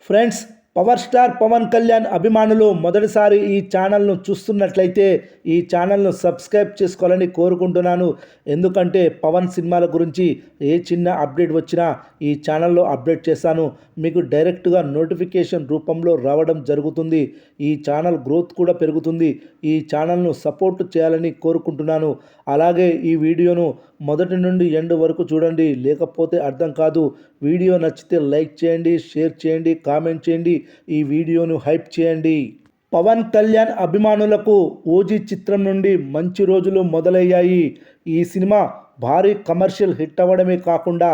Friends, power star Pawan Kalyan అభిమానులు మొదటిసారి ఈ ఛానల్ను చూస్తున్నట్లయితే ఈ ఛానల్ను సబ్స్క్రైబ్ చేసుకోవాలని కోరుకుంటున్నాను. ఎందుకంటే పవన్ సినిమాల గురించి ఏ చిన్న అప్డేట్ వచ్చినా ఈ ఛానల్లో అప్డేట్ చేస్తాను. మీకు డైరెక్ట్గా నోటిఫికేషన్ రూపంలో రావడం జరుగుతుంది. ఈ ఛానల్ గ్రోత్ కూడా పెరుగుతుంది. ఈ ఛానల్ను సపోర్ట్ చేయాలని కోరుకుంటున్నాను. అలాగే ఈ వీడియోను మొదటి నుండి ఎండ్ వరకు చూడండి, లేకపోతే అర్థం కాదు. వీడియో నచ్చితే లైక్ చేయండి, షేర్ చేయండి, కామెంట్ చేయండి, ఈ వీడియోను హైప్ చేయండి. పవన్ కళ్యాణ్ అభిమానులకు ఓజీ చిత్రం నుండి మంచి రోజులు మొదలయ్యాయి. ఈ సినిమా భారీ కమర్షియల్ హిట్ అవ్వడమే కాకుండా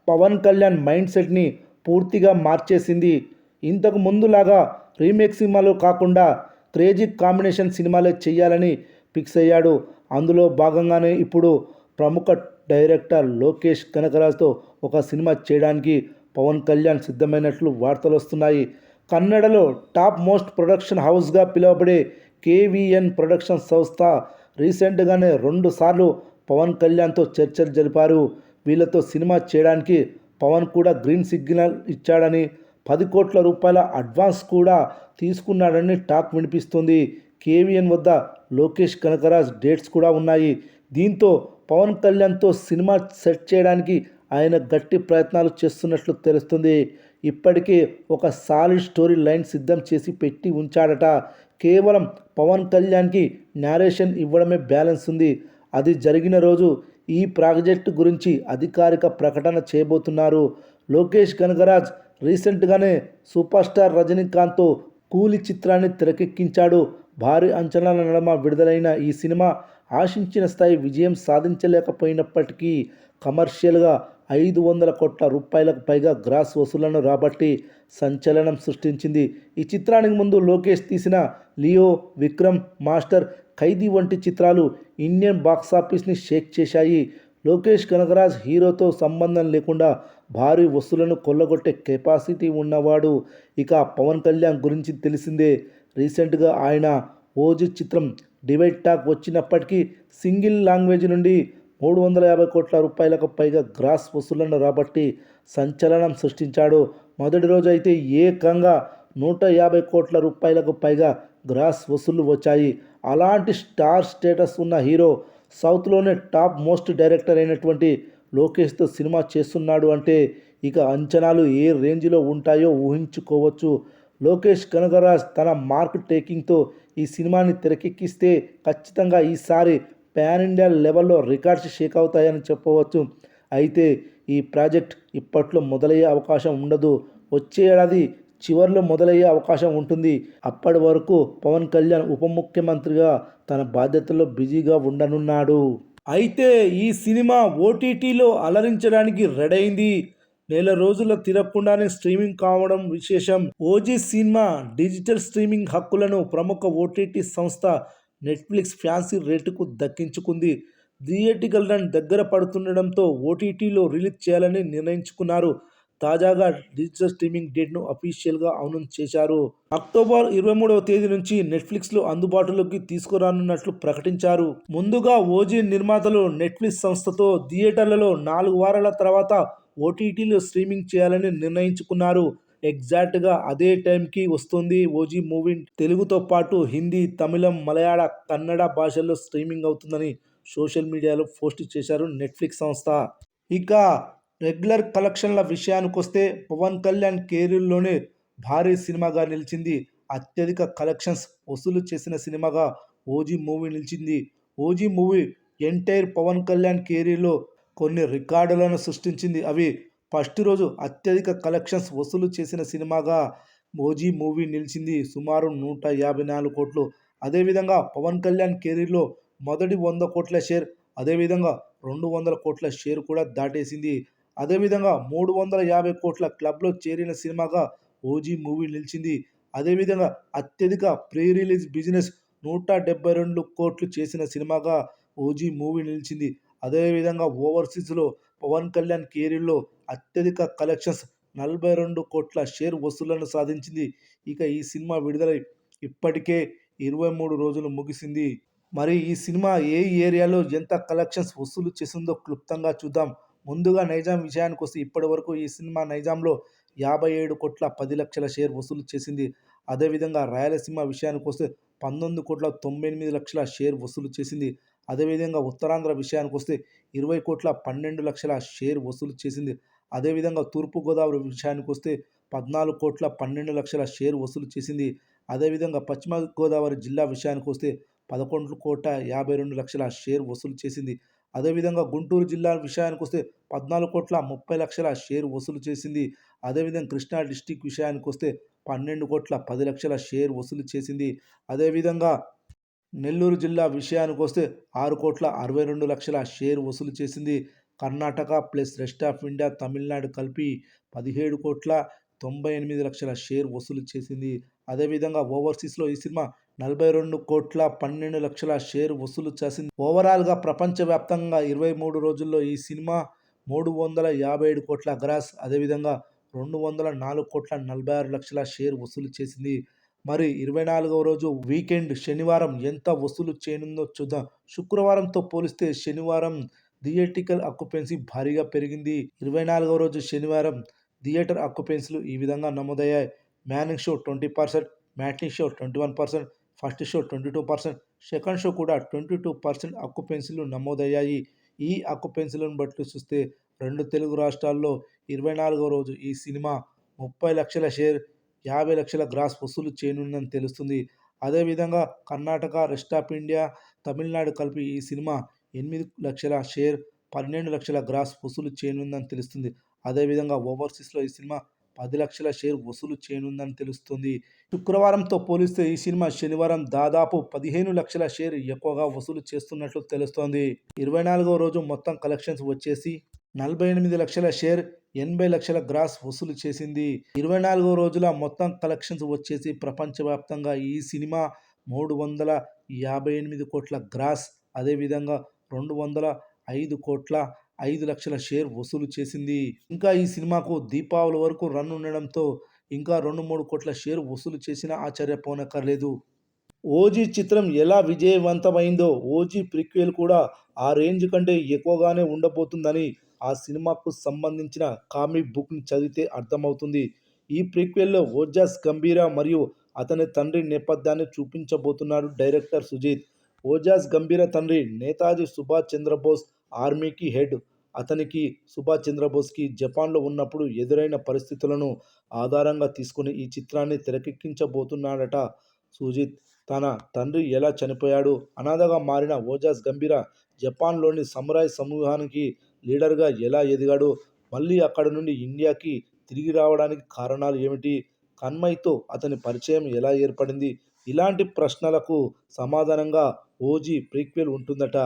పవన్ కళ్యాణ్ మైండ్ సెట్ని పూర్తిగా మార్చేసింది. ఇంతకు ముందులాగా రీమేక్ సినిమాలు కాకుండా క్రేజీ కాంబినేషన్ సినిమాలే చేయాలని ఫిక్స్ అయ్యాడు. అందులో భాగంగానే ఇప్పుడు ప్రముఖ డైరెక్టర్ లోకేష్ కనగరాజ్తో ఒక సినిమా చేయడానికి పవన్ కళ్యాణ్ సిద్ధమైనట్లు వార్తలు వస్తున్నాయి. కన్నడలో టాప్ మోస్ట్ ప్రొడక్షన్ హౌస్గా పిలువబడే కేవీఎన్ ప్రొడక్షన్ సంస్థ రీసెంట్గానే 2 సార్లు పవన్ కళ్యాణ్తో చర్చలు జరిపారు. వీళ్ళతో సినిమా చేయడానికి పవన్ కూడా గ్రీన్ సిగ్నల్ ఇచ్చాడని, 10 కోట్ల రూపాయల అడ్వాన్స్ కూడా తీసుకున్నాడని టాక్ వినిపిస్తుంది. కేవీఎన్ వద్ద లోకేష్ కనగరాజ్ డేట్స్ కూడా ఉన్నాయి. దీంతో పవన్ కళ్యాణ్తో సినిమా సెట్ చేయడానికి ఆయన గట్టి ప్రయత్నాలు చేస్తున్నట్లు తెలుస్తుంది. ఇప్పటికే ఒక సాలిడ్ స్టోరీ లైన్ సిద్ధం చేసి పెట్టి ఉంచాడట. కేవలం పవన్ కళ్యాణ్కి నేరేషన్ ఇవ్వడమే బ్యాలెన్స్ ఉంది. అది జరిగిన రోజు ఈ ప్రాజెక్టు గురించి అధికారిక ప్రకటన చేయబోతున్నారు. లోకేష్ కనగరాజ్ రీసెంట్గానే సూపర్ స్టార్ రజనీకాంత్తో కూలీ చిత్రాన్ని తెరకెక్కించాడు. భారీ అంచనాల నడుమ విడుదలైన ఈ సినిమా ఆశించిన స్థాయి విజయం సాధించలేకపోయినప్పటికీ కమర్షియల్గా 500 కోట్ల రూపాయలకు పైగా గ్రాస్ వసూళ్లను రాబట్టి సంచలనం సృష్టించింది. ఈ చిత్రానికి ముందు లోకేష్ తీసిన లియో, విక్రమ్, మాస్టర్, ఖైదీ వంటి చిత్రాలు ఇండియన్ బాక్సాఫీస్ని షేక్ చేశాయి. లోకేష్ కనగరాజ్ హీరోతో సంబంధం లేకుండా భారీ వసూళ్లను కొల్లగొట్టే కెపాసిటీ ఉన్నవాడు. ఇక పవన్ కళ్యాణ్ గురించి తెలిసిందే. రీసెంట్గా ఆయన ఓజీ చిత్రం డివైడ్ టాక్ వచ్చినప్పటికీ సింగిల్ లాంగ్వేజ్ నుండి 350 కోట్ల రూపాయలకు పైగా గ్రాస్ వసూళ్లను రాబట్టి సంచలనం సృష్టించాడు. మొదటి రోజు అయితే ఏకంగా 150 కోట్ల రూపాయలకు పైగా గ్రాస్ వసూళ్లు వచ్చాయి. అలాంటి స్టార్ స్టేటస్ ఉన్న హీరో సౌత్లోనే టాప్ మోస్ట్ డైరెక్టర్ అయినటువంటి లోకేష్తో సినిమా చేస్తున్నాడు అంటే ఇక అంచనాలు ఏ రేంజ్లో ఉంటాయో ఊహించుకోవచ్చు. లోకేష్ కనగరాజ్ తన మార్క్ టేకింగ్తో ఈ సినిమాని తెరకెక్కిస్తే ఖచ్చితంగా ఈసారి పాన్ ఇండియా లెవెల్లో రికార్డ్స్ షేక్ అవుతాయని చెప్పవచ్చు. అయితే ఈ ప్రాజెక్ట్ ఇప్పట్లో మొదలయ్యే అవకాశం ఉండదు. వచ్చే ఏడాది చివరిలో మొదలయ్యే అవకాశం ఉంటుంది. అప్పటి వరకు పవన్ కళ్యాణ్ ఉప ముఖ్యమంత్రిగా తన బాధ్యతల్లో బిజీగా ఉండనున్నాడు. అయితే ఈ సినిమా ఓటీటీలో అలరించడానికి రెడీ అయింది. నెల రోజుల తిరగకుండానే స్ట్రీమింగ్ కావడం విశేషం. ఓజీ సినిమా డిజిటల్ స్ట్రీమింగ్ హక్కులను ప్రముఖ ఓటీటీ సంస్థ నెట్ఫ్లిక్స్ ఫ్యాన్సీ రేటుకు దక్కించుకుంది. థియేటికల్ రన్ దగ్గర పడుతుండడంతో ఓటీటీలో రిలీజ్ చేయాలని నిర్ణయించుకున్నారు. తాజాగా డిజిటల్ స్ట్రీమింగ్ డేట్ను అఫీషియల్గా అనౌన్స్ చేశారు. అక్టోబర్ 23వ తేదీ నుంచి నెట్ఫ్లిక్స్లో అందుబాటులోకి తీసుకురానున్నట్లు ప్రకటించారు. ముందుగా ఓజీ నిర్మాతలు నెట్ఫ్లిక్స్ సంస్థతో థియేటర్లలో 4 వారాల తర్వాత ఓటీటీలో స్ట్రీమింగ్ చేయాలని నిర్ణయించుకున్నారు. ఎగ్జాక్ట్గా అదే టైంకి వస్తుంది ఓజీ మూవీ. తెలుగుతో పాటు హిందీ, తమిళం, మలయాళ, కన్నడ భాషల్లో స్ట్రీమింగ్ అవుతుందని సోషల్ మీడియాలో పోస్ట్ చేశారు నెట్ఫ్లిక్స్ సంస్థ. ఇక రెగ్యులర్ కలెక్షన్ల విషయానికొస్తే పవన్ కళ్యాణ్ కెరీర్లోనే భారీ సినిమాగా నిలిచింది. అత్యధిక కలెక్షన్స్ వసూలు చేసిన సినిమాగా ఓజీ మూవీ నిలిచింది. OG movie entire Pawan Kalyan కెరీర్లో కొన్ని రికార్డులను సృష్టించింది. అవి ఫస్ట్ రోజు అత్యధిక కలెక్షన్స్ వసూలు చేసిన సినిమాగా ఓజీ మూవీ నిలిచింది, సుమారు 154 కోట్లు. అదేవిధంగా పవన్ కళ్యాణ్ కెరీర్లో మొదటి 100 కోట్ల షేర్, అదేవిధంగా 200 కోట్ల షేర్ కూడా దాటేసింది. అదేవిధంగా 350 కోట్ల క్లబ్లో చేరిన సినిమాగా ఓజీ మూవీ నిలిచింది. అదేవిధంగా అత్యధిక ప్రీ రిలీజ్ బిజినెస్ 172 కోట్లు చేసిన సినిమాగా ఓజీ మూవీ నిలిచింది. అదేవిధంగా ఓవర్సీస్లో పవన్ కళ్యాణ్ కెరీర్లో అత్యధిక కలెక్షన్స్ 42 కోట్ల షేర్ వసూళ్లను సాధించింది. ఇక ఈ సినిమా విడుదలై ఇప్పటికే 23 రోజులు ముగిసింది. మరి ఈ సినిమా ఏ ఏరియాలో ఎంత కలెక్షన్స్ వసూలు చేసిందో క్లుప్తంగా చూద్దాం. ముందుగా నైజాం విషయానికి వస్తే ఇప్పటి వరకు ఈ సినిమా నైజాంలో 57,10,00,000 షేర్ వసూలు చేసింది. అదేవిధంగా రాయలసీమ విషయానికొస్తే 19,98,00,000 షేర్ వసూలు చేసింది. అదేవిధంగా ఉత్తరాంధ్ర విషయానికొస్తే 20,12,00,000 షేర్ వసూలు చేసింది. అదేవిధంగా తూర్పుగోదావరి విషయానికొస్తే 14,12,00,000 షేర్ వసూలు చేసింది. అదేవిధంగా పశ్చిమ గోదావరి జిల్లా విషయానికొస్తే 11,52,00,000 షేర్ వసూలు చేసింది. అదేవిధంగా గుంటూరు జిల్లా విషయానికొస్తే 14,30,00,000 షేర్ వసూలు చేసింది. అదేవిధంగా కృష్ణా డిస్టిక్ విషయానికొస్తే 12,10,00,000 షేర్ వసూలు చేసింది. అదేవిధంగా నెల్లూరు జిల్లా విషయానికొస్తే 6,62,00,000 షేర్ వసూలు చేసింది. Karnataka plus rest of India, Tamil Nadu కలిపి 17,98,00,000 షేర్ వసూలు చేసింది. అదేవిధంగా ఓవర్సీస్‌లో ఈ సినిమా 42,12,00,000 షేర్ వసూలు చేసింది. ఓవరాల్‌గా ప్రపంచవ్యాప్తంగా 23 రోజుల్లో ఈ సినిమా 357 కోట్ల గ్రాస్, అదేవిధంగా 204,46,00,000 షేర్ వసూలు చేసింది. మరి 24వ రోజు వీకెండ్ శనివారం ఎంత వసూలు చేయనుందో చూద్దాం. శుక్రవారంతో పోలిస్తే శనివారం థియేట్రికల్ ఆక్యుపెన్సీ భారీగా పెరిగింది. 24వ రోజు శనివారం థియేటర్ ఆక్యుపెన్సీలు ఈ విధంగా నమోదయ్యాయి. Morning show 20%, matinee show 21%, first show 22%, second show కూడా 22% ఆక్యుపెన్సీలు నమోదయ్యాయి. ఈ ఆక్యుపెన్సీలను బట్టి చూస్తే రెండు తెలుగు రాష్ట్రాల్లో 24వ రోజు ఈ సినిమా 30,00,000 షేర్, 50,00,000 గ్రాస్ వసూలు చేయనుందని తెలుస్తుంది. అదేవిధంగా Karnataka, rest of India, Tamil Nadu కలిపి ఈ సినిమా 8,00,000 షేర్, 12,00,000 గ్రాస్ వసూలు చేయనుందని తెలుస్తుంది. అదేవిధంగా ఓవర్సీస్‌లో ఈ సినిమా 10,00,000 షేర్ వసూలు చేయనుందని తెలుస్తుంది. శుక్రవారంతో పోలిస్తే ఈ సినిమా శనివారం దాదాపు 15,00,000 షేర్ ఎక్కువగా వసూలు చేస్తున్నట్లు తెలుస్తోంది. 24వ రోజు మొత్తం కలెక్షన్స్ వచ్చేసి 48,00,000 షేర్, 80,00,000 గ్రాస్ వసూలు చేసింది. 24వ రోజుల మొత్తం కలెక్షన్స్ వచ్చేసి ప్రపంచవ్యాప్తంగా ఈ సినిమా 358 కోట్ల గ్రాస్, అదేవిధంగా 205,05,00,000 షేర్ వసూలు చేసింది. ఇంకా ఈ సినిమాకు దీపావళి వరకు రన్ ఉండడంతో ఇంకా 2-3 కోట్ల షేర్ వసూలు చేసినా ఆశ్చర్యపోనక్కర్లేదు. ఓజీ చిత్రం ఎలా విజయవంతమైందో ఓజీ ప్రీక్వెల్ కూడా ఆ రేంజ్ కంటే ఎక్కువగానే ఉండబోతుందని ఆ సినిమాకు సంబంధించిన కామిక్ బుక్ని చదివితే అర్థమవుతుంది. ఈ ప్రీక్వెల్లో ఓజాస్ గంభీరా మరియు అతని తండ్రి నేపథ్యాన్ని చూపించబోతున్నాడు డైరెక్టర్ సుజిత్. ఓజాస్ గంభీరా తండ్రి నేతాజీ సుభాష్ చంద్రబోస్ ఆర్మీకి హెడ్. అతనికి సుభాష్ చంద్రబోస్కి జపాన్లో ఉన్నప్పుడు ఎదురైన పరిస్థితులను ఆధారంగా తీసుకుని ఈ చిత్రాన్ని తెరకెక్కించబోతున్నాడట సుజిత్. తన తండ్రి ఎలా చనిపోయాడు, అనాథగా మారిన ఓజాస్ గంభీరా జపాన్లోని సమురాయ్ సమూహానికి లీడర్గా ఎలా ఎదిగాడు, మళ్ళీ అక్కడి నుండి ఇండియాకి తిరిగి రావడానికి కారణాలు ఏమిటి, కన్మయ్తో అతని పరిచయం ఎలా ఏర్పడింది, ఇలాంటి ప్రశ్నలకు సమాధానంగా ఓజీ ప్రీక్వెల్ ఉంటుందట.